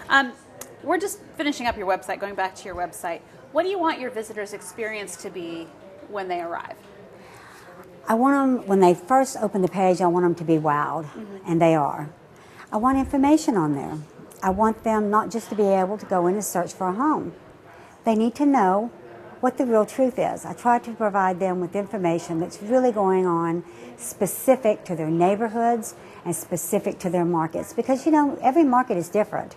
Um, we're just finishing up your website, going back to your website. What do you want your visitors' experience to be when they arrive? I want them, when they first open the page, I want them to be wowed, and they are. I want information on there. I want them not just to be able to go in and search for a home. They need to know what the real truth is. I try to provide them with information that's really going on specific to their neighborhoods and specific to their markets, because every market is different.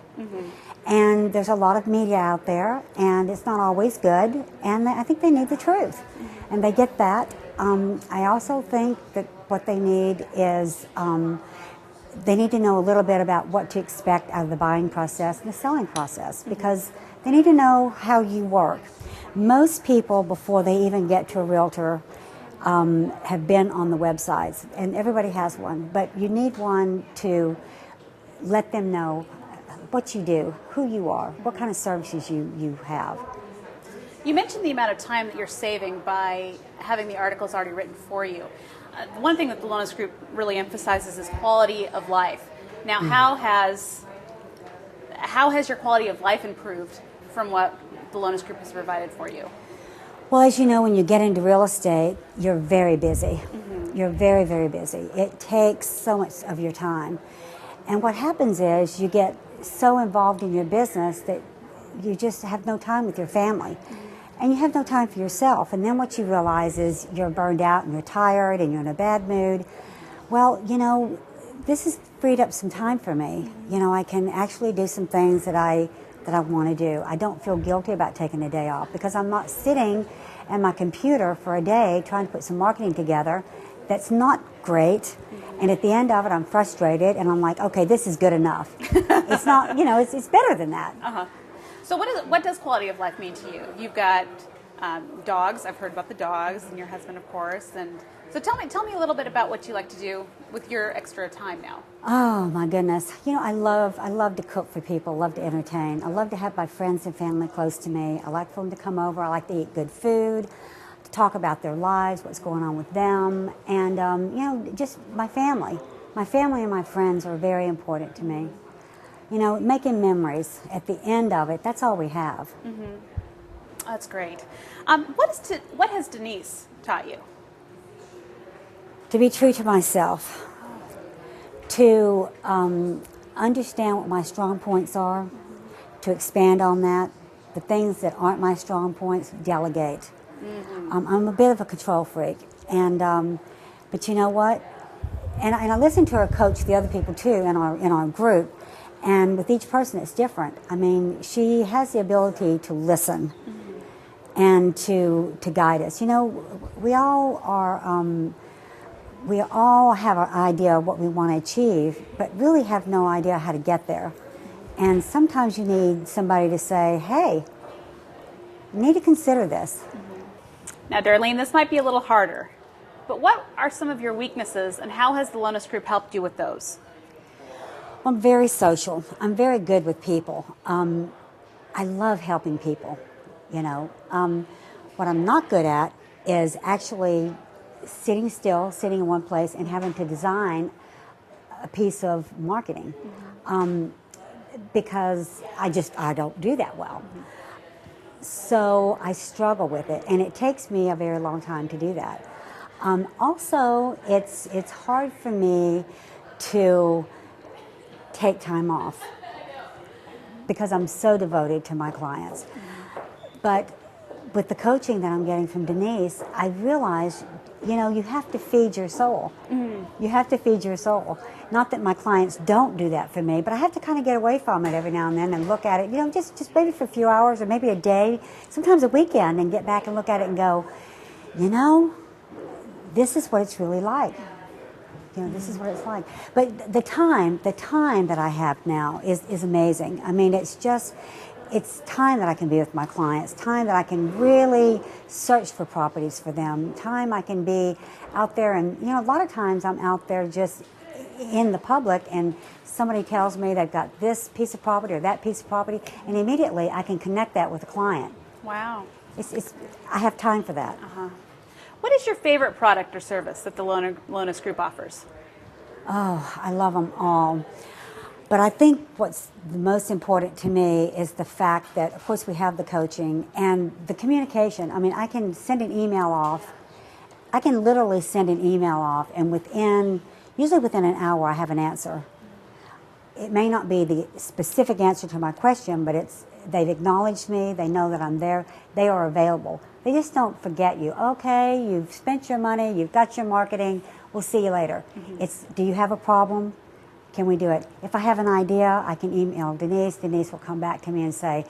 And there's a lot of media out there, and it's not always good, and I think they need the truth, and they get that. I also think that what they need is they need to know a little bit about what to expect out of the buying process and the selling process, because they need to know how you work. Most people, before they even get to a realtor, have been on the websites, and everybody has one, but you need one to let them know what you do, who you are, what kind of services you have. You mentioned the amount of time that you're saving by having the articles already written for you. One thing that the Lonas Group really emphasizes is quality of life. Now, how has your quality of life improved from what the Lonas Group has provided for you? Well, as you know, when you get into real estate, you're very busy. You're very, very busy. It takes so much of your time. And what happens is you get so involved in your business that you just have no time with your family. And you have no time for yourself. And then what you realize is you're burned out and you're tired and you're in a bad mood. Well, this has freed up some time for me. I can actually do some things that I want to do. I don't feel guilty about taking a day off, because I'm not sitting at my computer for a day trying to put some marketing together that's not great. And at the end of it, I'm frustrated and I'm like, okay, this is good enough. It's not, it's better than that. So what does quality of life mean to you? You've got dogs. I've heard about the dogs, and your husband, of course. And so tell me a little bit about what you like to do with your extra time now. Oh my goodness! I love to cook for people. Love to entertain. I love to have my friends and family close to me. I like for them to come over. I like to eat good food, to talk about their lives, what's going on with them, and just my family. My family and my friends are very important to me. Making memories at the end of it, that's all we have. That's great. What has Denise taught you? To be true to myself, to understand what my strong points are, to expand on that. The things that aren't my strong points, delegate. I'm a bit of a control freak, but you know what? And I listen to her coach the other people too in our group. And with each person, it's different. I mean, she has the ability to listen and to guide us. We all have an idea of what we want to achieve, but really have no idea how to get there. And sometimes you need somebody to say, hey, you need to consider this. Now, Darlene, this might be a little harder, but what are some of your weaknesses, and how has the Lonas Group helped you with those? Well, I'm very social. I'm very good with people. I love helping people, What I'm not good at is actually sitting still, sitting in one place, and having to design a piece of marketing, because I don't do that well. So I struggle with it, and it takes me a very long time to do that. Also, it's hard for me to take time off because I'm so devoted to my clients. But with the coaching that I'm getting from Denise, I realize, you have to feed your soul. You have to feed your soul. Not that my clients don't do that for me, but I have to kind of get away from it every now and then and look at it, just maybe for a few hours or maybe a day, sometimes a weekend, and get back and look at it and go, this is what it's really like. This is what it's like. But the time that I have now is amazing. I mean, it's time that I can be with my clients, time that I can really search for properties for them, time I can be out there. And, a lot of times I'm out there just in the public, and somebody tells me they've got this piece of property or that piece of property, and immediately I can connect that with a client. Wow. I have time for that. What is your favorite product or service that the Lonas Group offers? Oh, I love them all. But I think what's the most important to me is the fact that, of course, we have the coaching and the communication. I mean, I can send an email off. I can literally send an email off, and usually within an hour, I have an answer. It may not be the specific answer to my question, but they've acknowledged me. They know that I'm there. They are available. They just don't forget you. Okay, you've spent your money. You've got your marketing. We'll see you later. Mm-hmm. Do you have a problem? Can we do it? If I have an idea, I can email Denise. Denise will come back to me and say,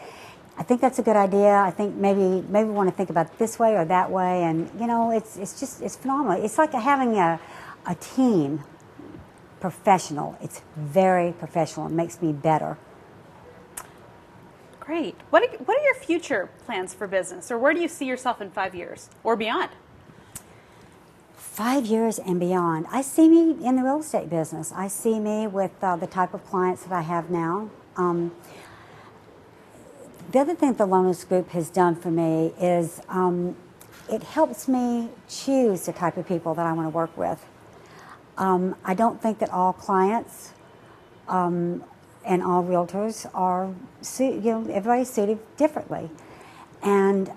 I think that's a good idea. I think maybe we want to think about it this way or that way. And, you know, it's phenomenal. It's like having a team, professional. It's very professional. It makes me better. Great. What are your future plans for business, or where do you see yourself in 5 years or beyond? 5 years and beyond. I see me in the real estate business. I see me with the type of clients that I have now. The other thing the Lonas Group has done for me is it helps me choose the type of people that I want to work with. I don't think that all clients and all realtors are, everybody's suited differently. And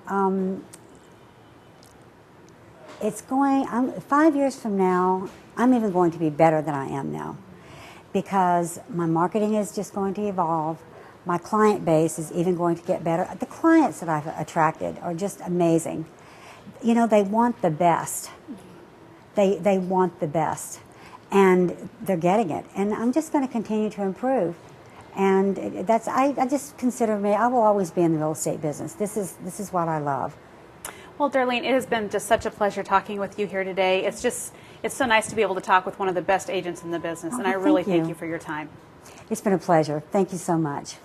5 years from now, I'm even going to be better than I am now, because my marketing is just going to evolve. My client base is even going to get better. The clients that I've attracted are just amazing. You know, they want the best. They want the best, and they're getting it. And I'm just going to continue to improve. And I just consider I will always be in the real estate business. This is what I love. Well, Darlene, it has been just such a pleasure talking with you here today. It's so nice to be able to talk with one of the best agents in the business, and I really thank you for your time. It's been a pleasure. Thank you so much.